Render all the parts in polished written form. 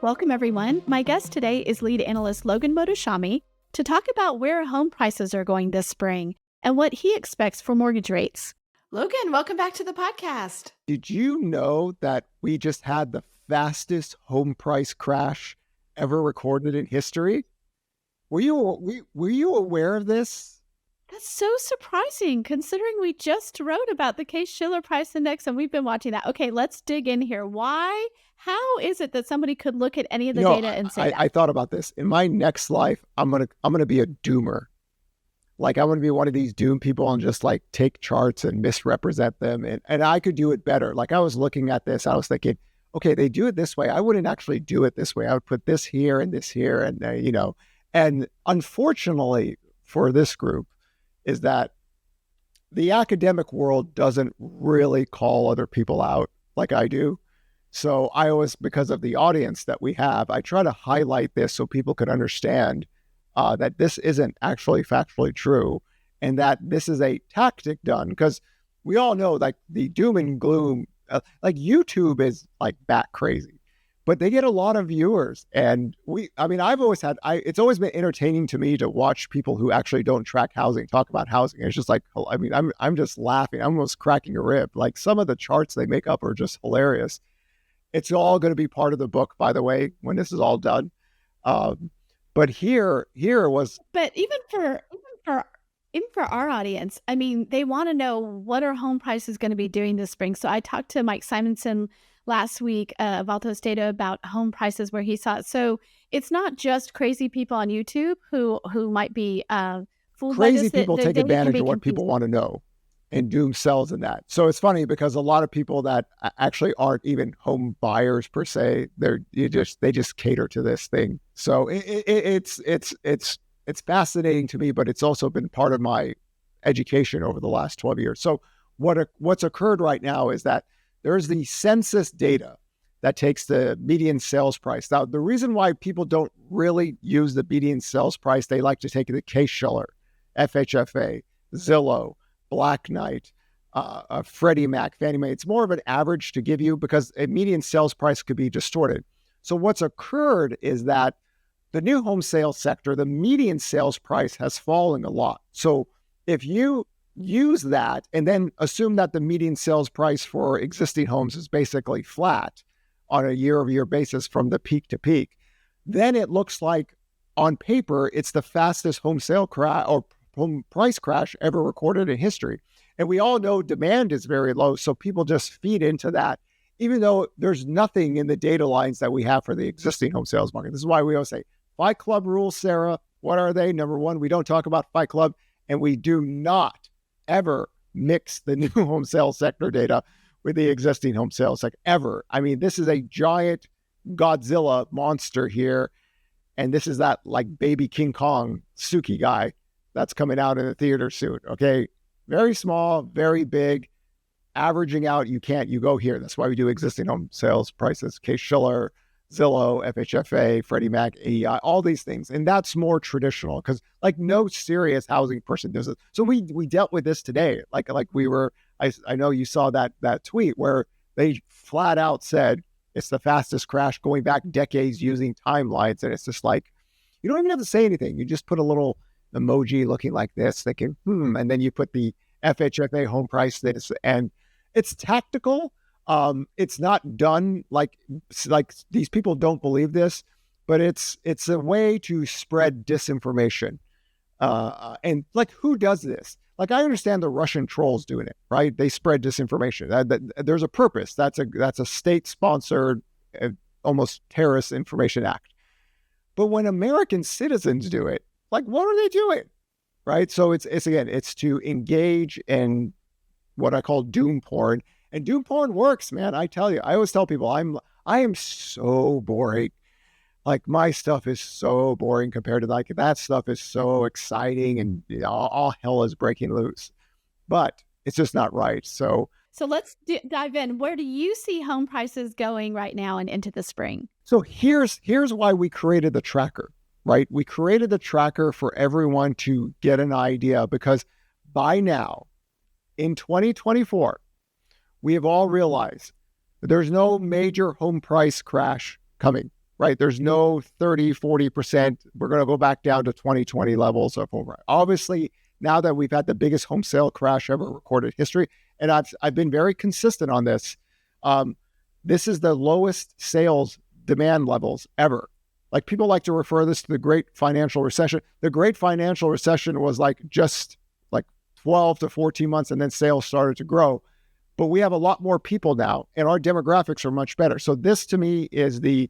Welcome, everyone. My guest today is Lead Analyst Logan Mohtashami to talk about where home prices are going this spring and what he expects for mortgage rates. Logan, welcome back to the podcast. Did you know that we just had the fastest home price crash ever recorded in history? Were you aware of this? That's so surprising considering we just wrote about the Case-Shiller Price Index and we've been watching that. Okay, let's dig in here. Why? How is it that somebody could look at any of the data and say that? I thought about this. In my next life, I'm gonna be a doomer. Like, I'm gonna be one of these doom people and just like take charts and misrepresent them. And I could do it better. Like, I was looking at this, I was thinking, okay, they do it this way. I wouldn't actually do it this way. I would put this here and this here, and and unfortunately for this group is that the academic world doesn't really call other people out like I do. So I always, because of the audience that we have, I try to highlight this so people can understand that this isn't actually factually true and that this is a tactic done, because we all know like the doom and gloom, like YouTube is like bat crazy, but they get a lot of viewers. And it's always been entertaining to me to watch people who actually don't track housing talk about housing. It's just like, I'm just laughing. I'm almost cracking a rib. Like, some of the charts they make up are just hilarious. It's all going to be part of the book, by the way, when this is all done. But here was. But even for our audience, I mean, they want to know what are home prices going to be doing this spring. So I talked to Mike Simonson last week of Altos Data about home prices where he saw it. So it's not just crazy people on YouTube who might be fooled by this. Crazy people take advantage of what people want to know and doom sells in that. So it's funny because a lot of people that actually aren't even home buyers per se, they just cater to this thing. So it's fascinating to me, but it's also been part of my education over the last 12 years. So what's occurred right now is that there's the census data that takes the median sales price. Now, the reason why people don't really use the median sales price, they like to take the Case-Shiller, FHFA, Zillow, Black Knight, Freddie Mac, Fannie Mae. It's more of an average to give you because a median sales price could be distorted. So what's occurred is that the new home sales sector, the median sales price has fallen a lot. So if you use that and then assume that the median sales price for existing homes is basically flat on a year-over-year basis from the peak to peak, then it looks like on paper it's the fastest home sale crash or home price crash ever recorded in history. And we all know demand is very low, so people just feed into that, even though there's nothing in the data lines that we have for the existing home sales market. This is why we always say Fight Club rules, Sarah. What are they? Number one, we don't talk about Fight Club, and we do not ever mix the new home sales sector data with the existing home sales sector, ever. I mean, this is a giant Godzilla monster here, and this is that like baby King Kong Suki guy that's coming out in the theater soon, okay? Very small, very big, averaging out, you go here. That's why we do existing home sales prices, Case-Shiller, Zillow, FHFA, Freddie Mac, AEI, all these things. And that's more traditional because like no serious housing person does it. So we dealt with this today. Like I know you saw that tweet where they flat out said it's the fastest crash going back decades using timelines. And it's just like, you don't even have to say anything. You just put a little emoji looking like this, thinking, and then you put the FHFA home price this, and it's tactical. It's not done like these people don't believe this, but it's a way to spread disinformation. And like, who does this? Like, I understand the Russian trolls doing it, right? They spread disinformation. There's a purpose. That's a state-sponsored, almost terrorist information act. But when American citizens do it, like, what are they doing? Right? So it's to engage in what I call doom porn. And doom porn works, man. I tell you, I always tell people I am so boring. Like, my stuff is so boring compared to like that stuff is so exciting and all hell is breaking loose. But it's just not right. So let's dive in. Where do you see home prices going right now and into the spring? So here's why we created the tracker, right? We created the tracker for everyone to get an idea, because by now, in 2024, we have all realized that there's no major home price crash coming. right? There's no 30, 40%. We're going to go back down to 2020 levels of home price. Obviously, now that we've had the biggest home sale crash ever recorded in history, and I've been very consistent on this, this is the lowest sales demand levels ever. Like, people like to refer this to the Great Financial Recession. The Great Financial Recession was just 12 to 14 months, and then sales started to grow. But we have a lot more people now, and our demographics are much better. So this, to me, is the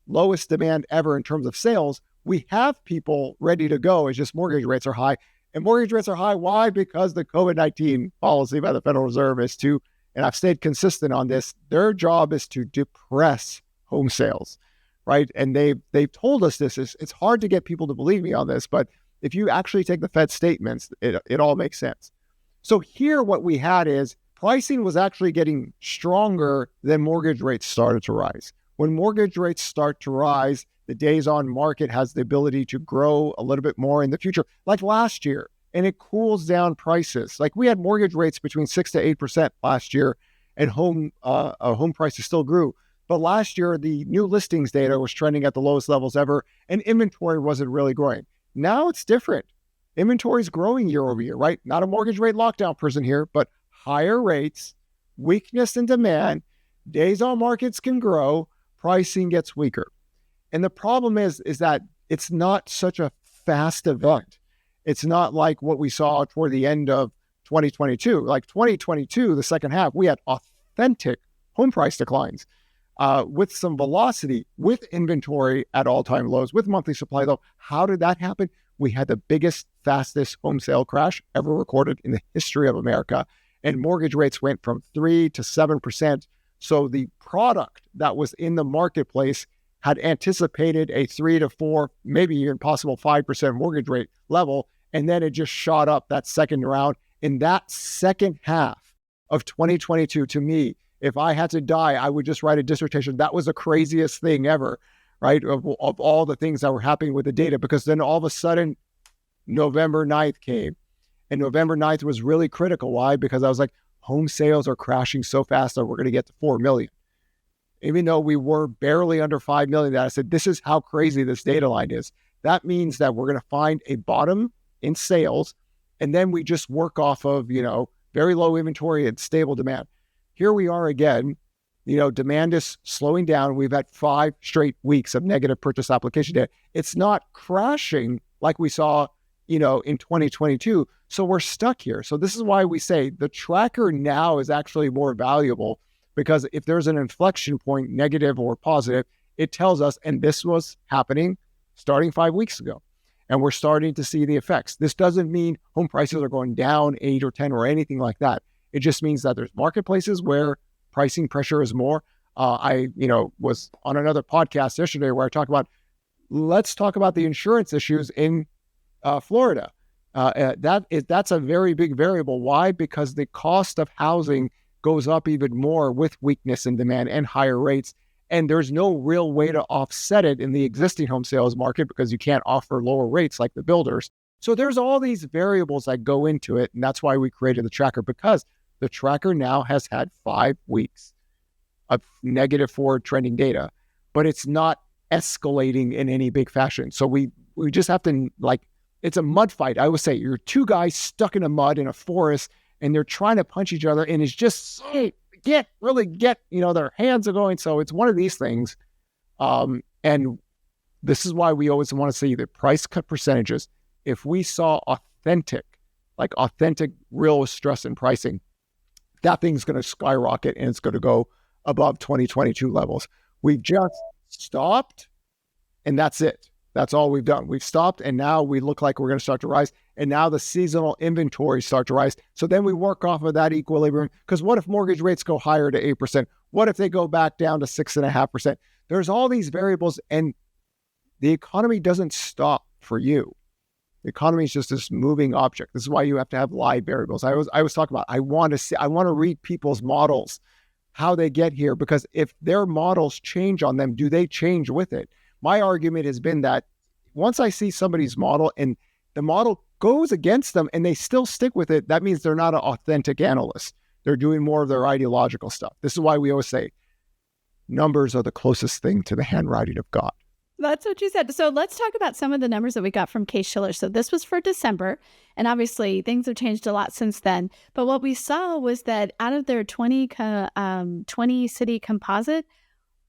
lowest demand ever in terms of sales. We have people ready to go. It's just mortgage rates are high. And mortgage rates are high. Why? Because the COVID-19 policy by the Federal Reserve is to, and I've stayed consistent on this, their job is to depress home sales, right? And they've told us this. It's hard to get people to believe me on this, but if you actually take the Fed statements, it all makes sense. So here what we had is pricing was actually getting stronger than mortgage rates started to rise. When mortgage rates start to rise, the days on market has the ability to grow a little bit more in the future, like last year, and it cools down prices. Like, we had mortgage rates between 6 to 8% last year, and home prices still grew. But last year, the new listings data was trending at the lowest levels ever, and inventory wasn't really growing. Now it's different. Inventory is growing year over year, right? Not a mortgage rate lockdown person here, but higher rates, weakness in demand, days on markets can grow, pricing gets weaker. And the problem is that it's not such a fast event. It's not like what we saw toward the end of 2022. Like 2022, the second half, we had authentic home price declines with some velocity, with inventory at all-time lows, with monthly supply low. How did that happen? We had the biggest, fastest home sale crash ever recorded in the history of America. And mortgage rates went from 3 to 7%. So the product that was in the marketplace had anticipated a 3 to 4, maybe even possible 5% mortgage rate level. And then it just shot up that second round. In that second half of 2022, to me, if I had to die, I would just write a dissertation. That was the craziest thing ever, right? Of all the things that were happening with the data, because then all of a sudden, November 9th came. And November 9th was really critical. Why? Because I was like, home sales are crashing so fast that we're going to get to 4 million. Even though we were barely under 5 million, that I said, this is how crazy this data line is. That means that we're going to find a bottom in sales, and then we just work off of, very low inventory and stable demand. Here we are again, demand is slowing down. We've had 5 straight weeks of negative purchase application data. It's not crashing like we saw, in 2022. So we're stuck here. So this is why we say the tracker now is actually more valuable, because if there's an inflection point, negative or positive, it tells us, and this was happening starting 5 weeks ago, and we're starting to see the effects. This doesn't mean home prices are going down 8 or 10 or anything like that. It just means that there's marketplaces where pricing pressure is more. I was on another podcast yesterday where I talked about, let's talk about the insurance issues in Florida. That's a very big variable. Why? Because the cost of housing goes up even more with weakness in demand and higher rates. And there's no real way to offset it in the existing home sales market, because you can't offer lower rates like the builders. So there's all these variables that go into it. And that's why we created the tracker, because the tracker now has had 5 weeks of negative forward trending data, but it's not escalating in any big fashion. So we just have to, it's a mud fight. I would say you're 2 guys stuck in a mud in a forest, and they're trying to punch each other, and it's just get, their hands are going. So it's one of these things. And this is why we always want to see the price cut percentages. If we saw authentic real stress in pricing, that thing's going to skyrocket, and it's going to go above 2022 levels. We've just stopped, and that's it. That's all we've done. We've stopped, and now we look like we're going to start to rise. And now the seasonal inventories start to rise. So then we work off of that equilibrium. Because what if mortgage rates go higher to 8%? What if they go back down to 6.5%? There's all these variables, and the economy doesn't stop for you. The economy is just this moving object. This is why you have to have live variables. I was talking about, I want to read people's models, how they get here, because if their models change on them, do they change with it? My argument has been that once I see somebody's model and the model goes against them and they still stick with it, that means they're not an authentic analyst. They're doing more of their ideological stuff. This is why we always say, numbers are the closest thing to the handwriting of God. That's what you said. So let's talk about some of the numbers that we got from Case-Shiller. So this was for December, and obviously things have changed a lot since then. But what we saw was that out of their 20 city composite,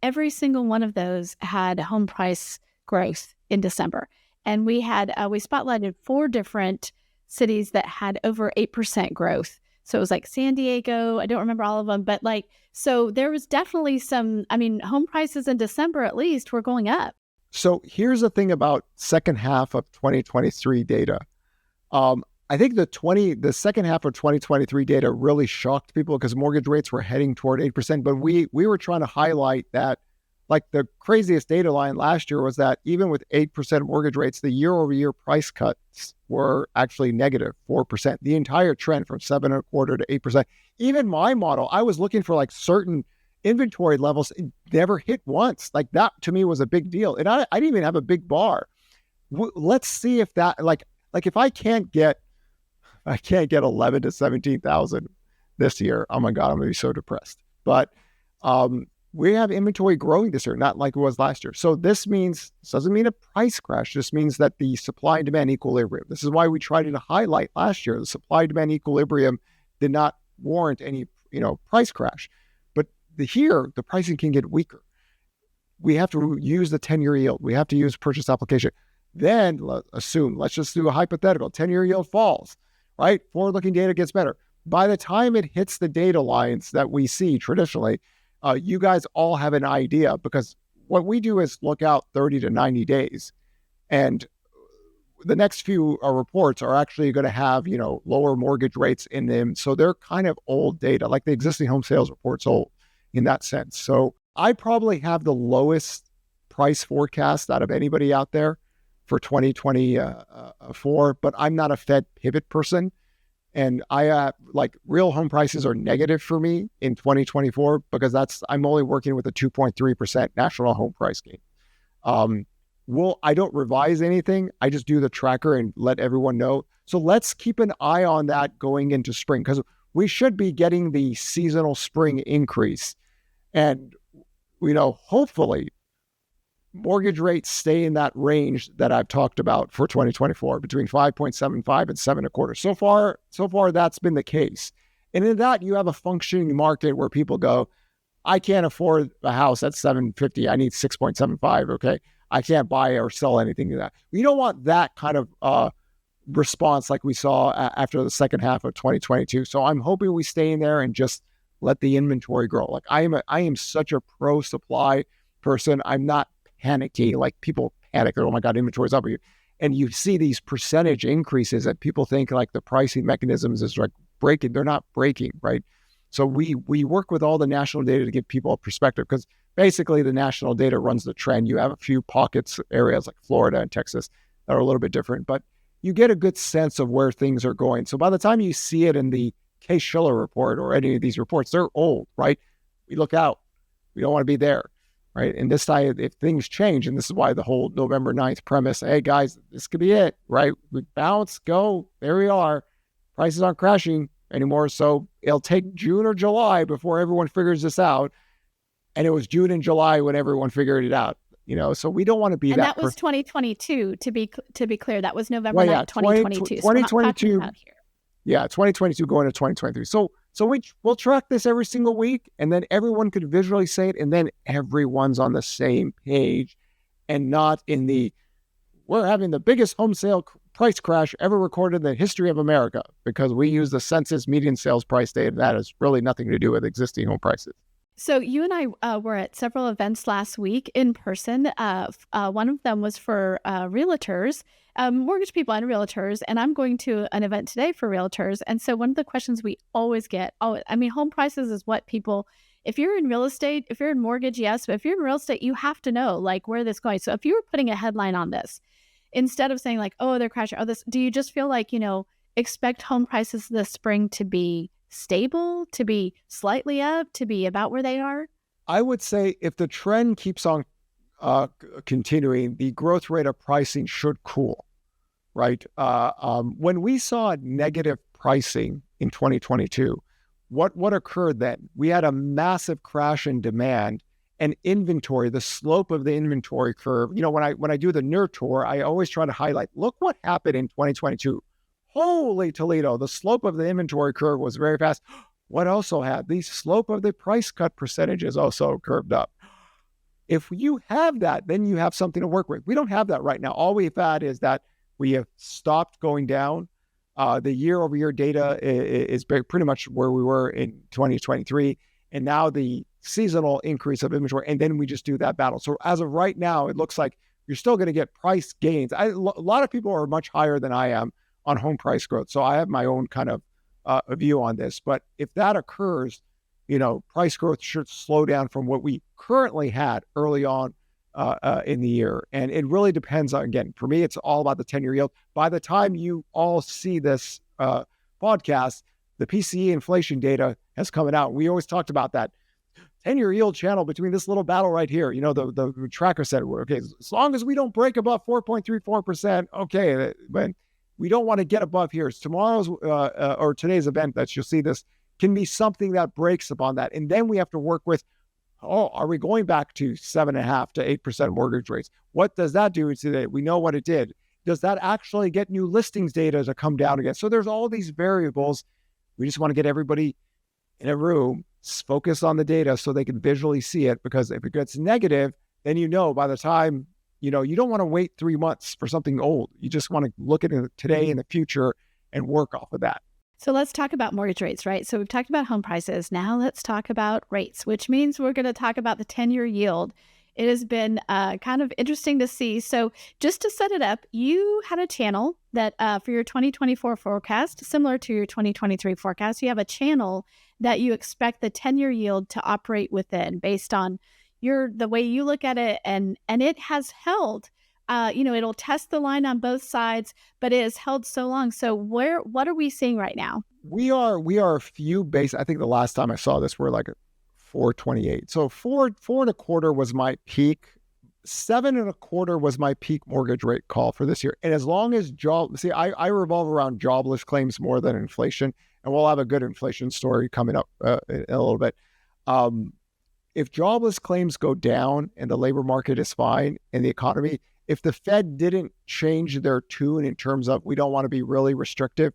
every single one of those had home price growth in December. And we spotlighted 4 different cities that had over 8% growth. So it was like San Diego. I don't remember all of them, but so there was definitely home prices in December at least were going up. So here's the thing about second half of 2023 data. I think the second half of 2023 data really shocked people because mortgage rates were heading toward 8%. But we were trying to highlight that, like, the craziest data line last year was that even with 8% mortgage rates, the year-over-year price cuts were actually negative 4%. The entire trend from 7.25% to 8%. Even my model, I was looking for like certain inventory levels, it never hit once. Like, that to me was a big deal. And I didn't even have a big bar. Let's see if that, like if I can't get 11 to 17,000 this year, oh my God, I'm gonna be so depressed. But we have inventory growing this year, not like it was last year. So this doesn't mean a price crash. This means that the supply and demand equilibrium. This is why we tried to highlight last year, the supply and demand equilibrium did not warrant any, price crash. But here, the pricing can get weaker. We have to use the 10-year yield. We have to use purchase application. Then let's just do a hypothetical. 10-year yield falls, right? Forward-looking data gets better. By the time it hits the data lines that we see traditionally, you guys all have an idea, because what we do is look out 30 to 90 days. And the next few reports are actually going to have, lower mortgage rates in them. So they're kind of old data, like the existing home sales report's old in that sense. So I probably have the lowest price forecast out of anybody out there for 2024, but I'm not a Fed pivot person. And I real home prices are negative for me in 2024 because I'm only working with a 2.3% national home price gain. I don't revise anything. I just do the tracker and let everyone know. So let's keep an eye on that going into spring, because we should be getting the seasonal spring increase. And, hopefully mortgage rates stay in that range that I've talked about for 2024, between 5.75 and 7.25. So far, that's been the case. And in that, you have a functioning market where people go, I can't afford a house at 750. I need 6.75. Okay. I can't buy or sell anything to that. You don't want that kind of response like we saw after the second half of 2022. So I'm hoping we stay in there and just let the inventory grow. Like, I am such a pro supply person. I'm not panicky. Like, people panic. Oh my God, inventory's up. And you see these percentage increases that people think like the pricing mechanisms is like breaking. They're not breaking, right? So we work with all the national data to give people a perspective, because basically the national data runs the trend. You have a few pockets, areas like Florida and Texas that are a little bit different, but you get a good sense of where things are going. So by the time you see it in the Case-Shiller report or any of these reports, they're old, right? We look out. We don't want to be there, right? And this time, if things change, and this is why the whole November 9th premise, hey guys, this could be it, right? We bounce, go, there we are. Prices aren't crashing anymore. So it'll take June or July before everyone figures this out. And it was June and July when everyone figured it out, so we don't want to be and that. And that was 2022, to be clear. That was November 9th, 2022. 2022. So yeah, 2022 going to 2023. So we'll track this every single week, and then everyone could visually say it, and then everyone's on the same page and not in we're having the biggest home sale price crash ever recorded in the history of America, because we use the census median sales price data. That has really nothing to do with existing home prices. So you and I were at several events last week in person. One of them was for realtors, mortgage people and realtors, and I'm going to an event today for realtors. And so one of the questions we always get, home prices is what people, if you're in real estate, if you're in mortgage, yes, but if you're in real estate, you have to know where this is going. So if you were putting a headline on this, instead of saying they're crashing, do you just feel like, expect home prices this spring to be stable, to be slightly up, to be about where they are? I would say if the trend keeps on continuing, the growth rate of pricing should cool, right? When we saw negative pricing in 2022, what occurred then? We had a massive crash in demand, and inventory, the slope of the inventory curve. When I do the NER tour, I always try to highlight, look what happened in 2022. Holy Toledo, the slope of the inventory curve was very fast. What also had? The slope of the price cut percentages also curved up. If you have that, then you have something to work with. We don't have that right now. All we've had is that we have stopped going down. The year-over-year data is pretty much where we were in 2023. And now the seasonal increase of inventory, and then we just do that battle. So as of right now, it looks like you're still going to get price gains. A lot of people are much higher than I am on home price growth. So I have my own kind of view on this. But if that occurs, price growth should slow down from what we currently had early on in the year. And it really depends on, again, for me, it's all about the 10-year yield. By the time you all see this podcast, the PCE inflation data has come out. We always talked about that 10-year yield channel between this little battle right here. The tracker said, okay, as long as we don't break above 4.34%, okay, but we don't want to get above here. It's tomorrow's or today's event that you'll see this can be something that breaks upon that. And then we have to work with, are we going back to 7.5% to 8% mortgage rates? What does that do today? We know what it did. Does that actually get new listings data to come down again? So there's all these variables. We just want to get everybody in a room, focus on the data so they can visually see it, because if it gets negative, then by the time, you don't want to wait 3 months for something old. You just want to look at it today and the future and work off of that. So let's talk about mortgage rates, right? So we've talked about home prices. Now let's talk about rates, which means we're going to talk about the 10-year yield. It has been kind of interesting to see. So just to set it up, you had a channel that for your 2024 forecast, similar to your 2023 forecast, you have a channel that you expect the 10-year yield to operate within based on the way you look at it. And it has held. It'll test the line on both sides, but it has held so long. So what are we seeing right now? We are a few base. I think the last time I saw this, we're like 4.28. So 4.25 was my peak. 7.25 was my peak mortgage rate call for this year. And as long as I revolve around jobless claims more than inflation, and we'll have a good inflation story coming up in a little bit. If jobless claims go down and the labor market is fine and the economy, if the Fed didn't change their tune in terms of we don't want to be really restrictive,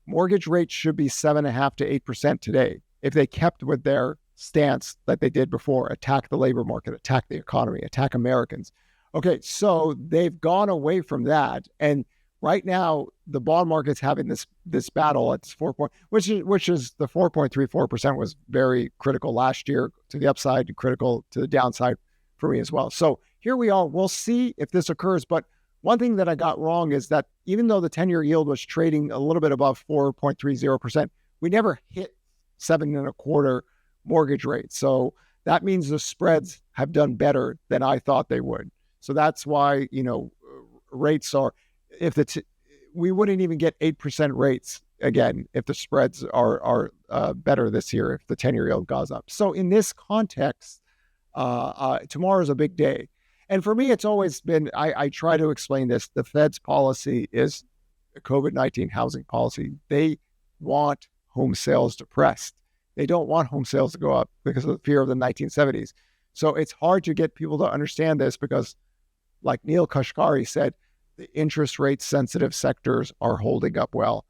mortgage rates should be 7.5% to 8% today. If they kept with their stance that they did before, attack the labor market, attack the economy, attack Americans. Okay, so they've gone away from that. And right now, the bond market's having this battle at 4 point, which is the 4.34% was very critical last year to the upside and critical to the downside for me as well. So here we are. We'll see if this occurs. But one thing that I got wrong is that even though the 10-year yield was trading a little bit above 4.30%, we never hit 7.25 mortgage rate. So that means the spreads have done better than I thought they would. So that's why, rates are, we wouldn't even get 8% rates again if the spreads are better this year, if the 10-year yield goes up. So in this context, tomorrow's a big day. And for me, it's always been, I try to explain this, the Fed's policy is a COVID-19 housing policy. They want home sales depressed. They don't want home sales to go up because of the fear of the 1970s. So it's hard to get people to understand this because, like Neil Kashkari said, the interest rate sensitive sectors are holding up well.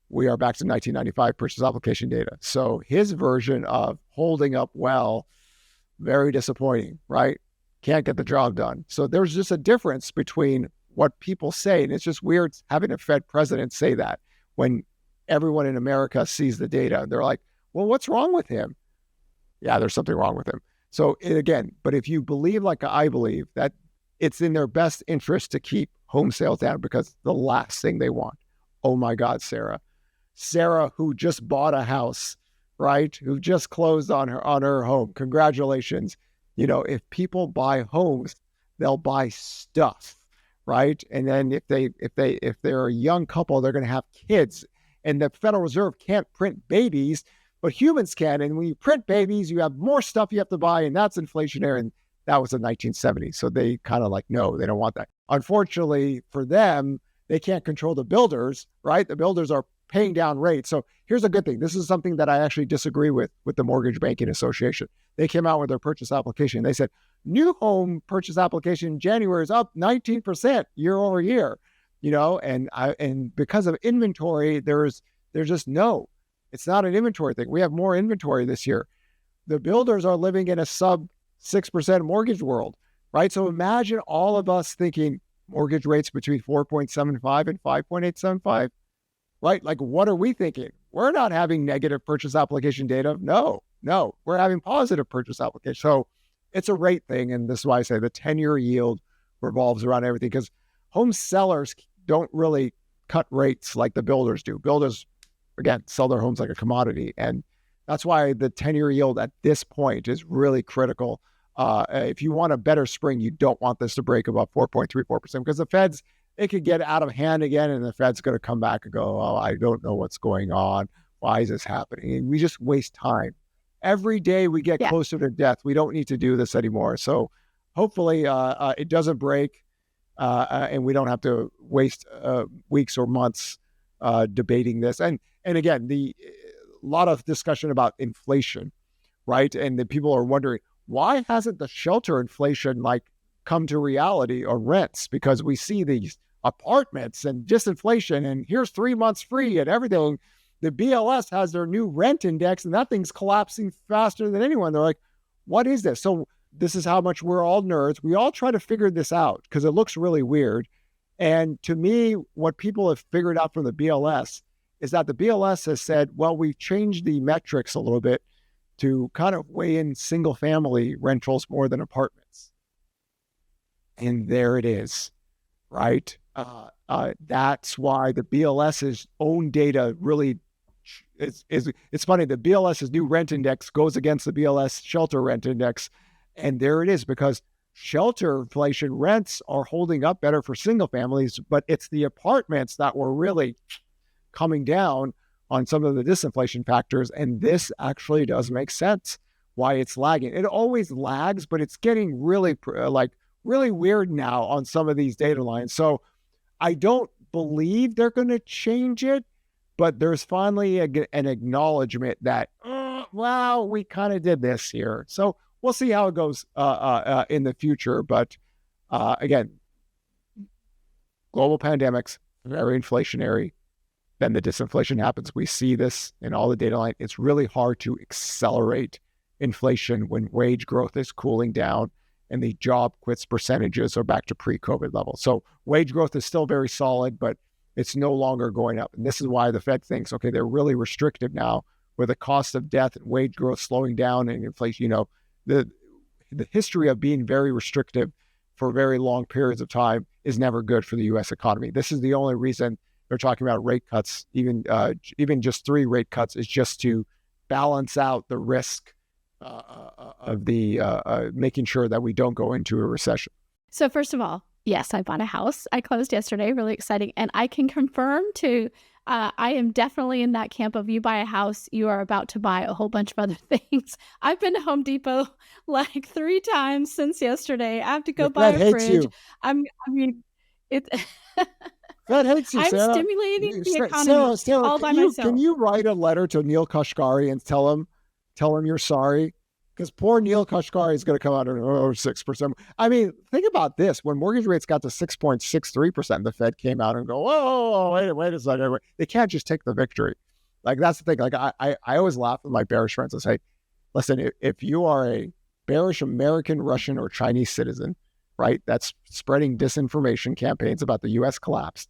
We are back to 1995 purchase application data. So his version of holding up well, very disappointing, right? Can't get the job done. So there's just a difference between what people say. And it's just weird having a Fed president say that when everyone in America sees the data. They're like, well, what's wrong with him? Yeah, there's something wrong with him. So again, but if you believe like I believe that it's in their best interest to keep home sales down because the last thing they want. Oh my God, Sarah, who just bought a house, right? Who just closed on her home. Congratulations. If people buy homes, they'll buy stuff, right? And then if they're a young couple, they're going to have kids. And the Federal Reserve can't print babies, but humans can. And when you print babies, you have more stuff you have to buy, and that's inflationary. And that was the 1970s. So they kind of like, no, they don't want that. Unfortunately for them, they can't control the builders, right? The builders are paying down rates. So here's a good thing. This is something that I actually disagree with the Mortgage Banking Association. They came out with their purchase application. They said, new home purchase application in January is up 19% year over year, and because of inventory, there's just it's not an inventory thing. We have more inventory this year. The builders are living in a sub 6% mortgage world, right? So imagine all of us thinking mortgage rates between 4.75 and 5.875, right? Like, what are we thinking? We're not having negative purchase application data. No, we're having positive purchase application. So it's a rate thing. And this is why I say the 10-year yield revolves around everything, because home sellers don't really cut rates like the builders do. Builders, again, sell their homes like a commodity. And that's why the 10-year yield at this point is really critical. If you want a better spring, you don't want this to break above 4.34%, because the Feds, it could get out of hand again, and the Fed's going to come back and go, oh, I don't know what's going on. Why is this happening? And we just waste time. Every day we get closer to death. We don't need to do this anymore. So hopefully it doesn't break, and we don't have to waste weeks or months debating this. And again, a lot of discussion about inflation, right? And the people are wondering, why hasn't the shelter inflation come to reality or rents? Because we see these apartments and disinflation, and here's 3 months free and everything. The BLS has their new rent index, and that thing's collapsing faster than anyone. They're like, what is this? So this is how much we're all nerds. We all try to figure this out because it looks really weird. And to me, what people have figured out from the BLS is that the BLS has said, well, we've changed the metrics a little bit to kind of weigh in single family rentals more than apartments. And there it is, right? That's why the BLS's own data really it's funny. The BLS's new rent index goes against the BLS shelter rent index. And there it is, because shelter inflation rents are holding up better for single families, but it's the apartments that were really coming down on some of the disinflation factors. And this actually does make sense why it's lagging. It always lags, but it's getting really really weird now on some of these data lines. So I don't believe they're going to change it, but there's finally an acknowledgement that, well, we kind of did this here. So we'll see how it goes in the future. But again, global pandemics, very inflationary. Then the disinflation happens. We see this in all the data line. It's really hard to accelerate inflation when wage growth is cooling down and the job quits percentages are back to pre-COVID levels. So wage growth is still very solid, but it's no longer going up. And this is why the Fed thinks, okay, they're really restrictive now with the cost of death and wage growth slowing down and inflation. The history of being very restrictive for very long periods of time is never good for the U.S. economy. This is the only reason they're talking about rate cuts, even just 3 rate cuts, is just to balance out the risk of the making sure that we don't go into a recession. So first of all, yes, I bought a house. I closed yesterday, really exciting. And I can confirm I am definitely in that camp of you buy a house, you are about to buy a whole bunch of other things. I've been to Home Depot 3 times since yesterday. I have to go buy a fridge. Fed hates you, Sarah. I'm stimulating the economy Sarah, all by myself. Can you write a letter to Neil Kashkari and tell him you're sorry? Because poor Neil Kashkari is going to come out at 6%. I mean, think about this. When mortgage rates got to 6.63%, the Fed came out and go, whoa, wait a second. They can't just take the victory. That's the thing. I always laugh with my bearish friends and say, listen, if you are a bearish American, Russian, or Chinese citizen, right, that's spreading disinformation campaigns about the U.S. collapse,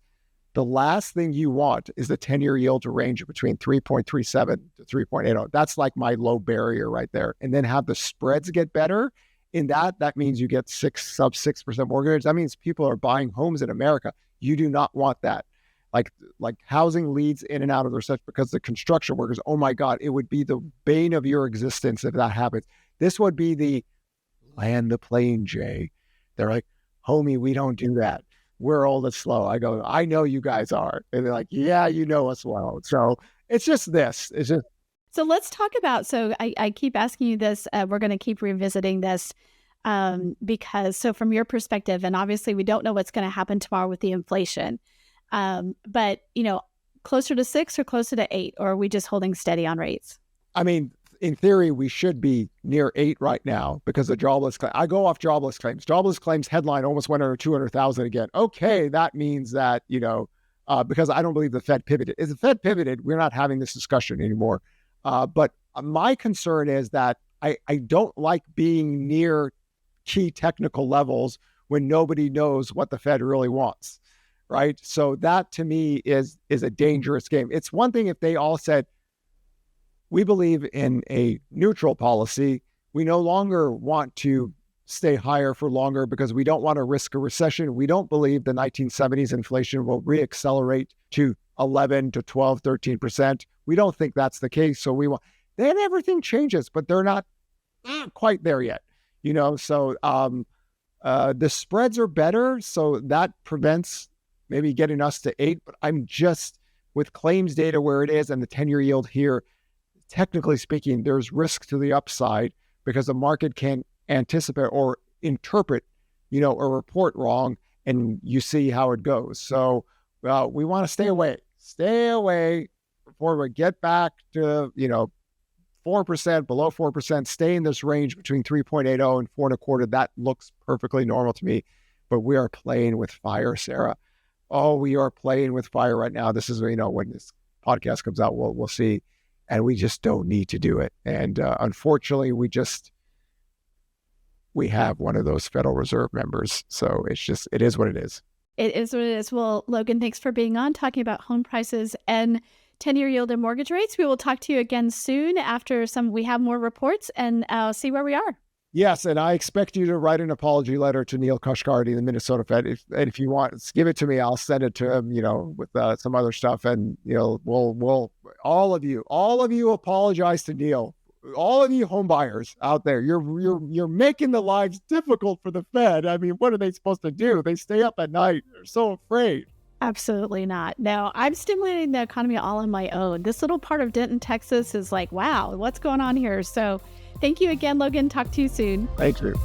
the last thing you want is the 10-year yield to range between 3.37 to 3.80. That's my low barrier right there. And then have the spreads get better. In that means you get sub 6% mortgage. That means people are buying homes in America. You do not want that. Like housing leads in and out of the recession because the construction workers, oh my God, it would be the bane of your existence if that happens. This would be the land the plane, Jay. They're like, homie, we don't do that. We're old and slow. I go, I know you guys are. And they're like, yeah, you know us well. So it's just this. So let's talk about, I keep asking you this. We're going to keep revisiting this because from your perspective, and obviously we don't know what's going to happen tomorrow with the inflation. But, closer to 6 or closer to 8, or are we just holding steady on rates? I mean, in theory, we should be near 8 right now because the jobless claim. I go off jobless claims. Jobless claims headline almost went under 200,000 again. Okay, that means that, because I don't believe the Fed pivoted. If the Fed pivoted, we're not having this discussion anymore. But my concern is that I don't like being near key technical levels when nobody knows what the Fed really wants, right? So that to me is a dangerous game. It's one thing if they all said, we believe in a neutral policy. We no longer want to stay higher for longer because we don't want to risk a recession. We don't believe the 1970s inflation will reaccelerate to 11 to 12, 13%. We don't think that's the case. So then everything changes, but they're not quite there yet. So the spreads are better. So that prevents maybe getting us to 8, but I'm just with claims data where it is and the 10-year yield here, technically speaking, there's risk to the upside because the market can anticipate or interpret, a report wrong, and you see how it goes. So we want to stay away before we get back to, 4%, below 4%, stay in this range between 3.80 and 4.25. That looks perfectly normal to me, but we are playing with fire, Sarah. Oh, we are playing with fire right now. This is, when this podcast comes out, we'll see. And we just don't need to do it. And unfortunately, we have one of those Federal Reserve members. So it is what it is. It is what it is. Well, Logan, thanks for being on, talking about home prices and 10-year yield and mortgage rates. We will talk to you again soon after we have more reports and see where we are. Yes, and I expect you to write an apology letter to Neil Kashkardi, the Minnesota Fed. If you want, give it to me. I'll send it to him, with some other stuff. And, we'll all of you apologize to Neil. All of you home buyers out there, you're making the lives difficult for the Fed. I mean, what are they supposed to do? They stay up at night. They're so afraid. Absolutely not. No, I'm stimulating the economy all on my own. This little part of Denton, Texas is like, wow, what's going on here? So thank you again, Logan. Talk to you soon. Thank you.